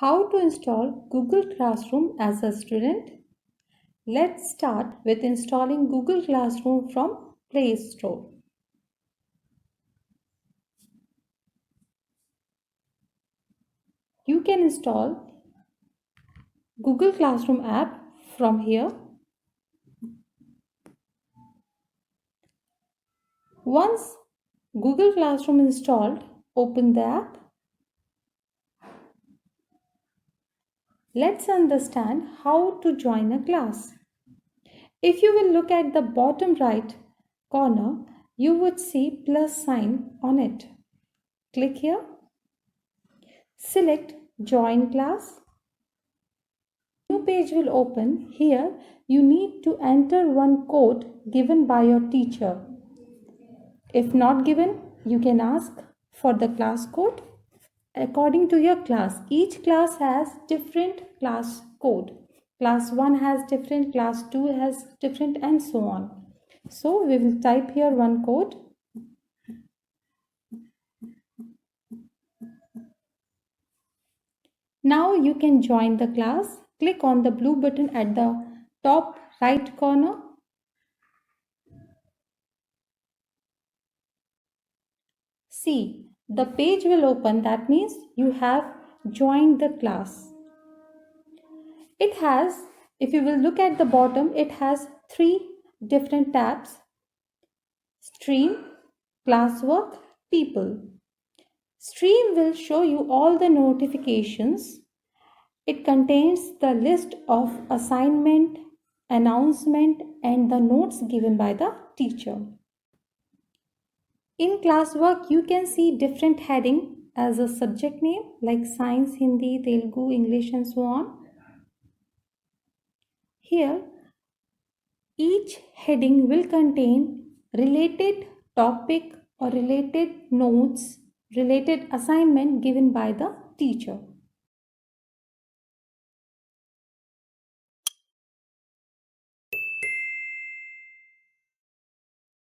How to install Google Classroom as a student? Let's start with installing Google Classroom from Play Store. You can install Google Classroom app from here. Once Google Classroom installed, open the app. Let's understand how to join a class. If you will look at the bottom right corner, you would see plus sign on it. Click here. Select Join Class. New page will open. Here you need to enter one code given by your teacher. If not given, you can ask for the class code according to your class. Each class has different class code. Class 1 has different, class 2 has different, and so on. So we will type here one code. Now you can join the class. Click on the blue button at the top right corner. See, the page will open. That means you have joined the class. It has, if you will look at the bottom, it has 3 different tabs: Stream, Classwork, People. Stream will show you all the notifications. It contains the list of assignment, announcement, and the notes given by the teacher. In classwork, you can see different heading as a subject name like Science, Hindi, Telugu, English, and so on. Here, each heading will contain related topic or related notes, related assignment given by the teacher.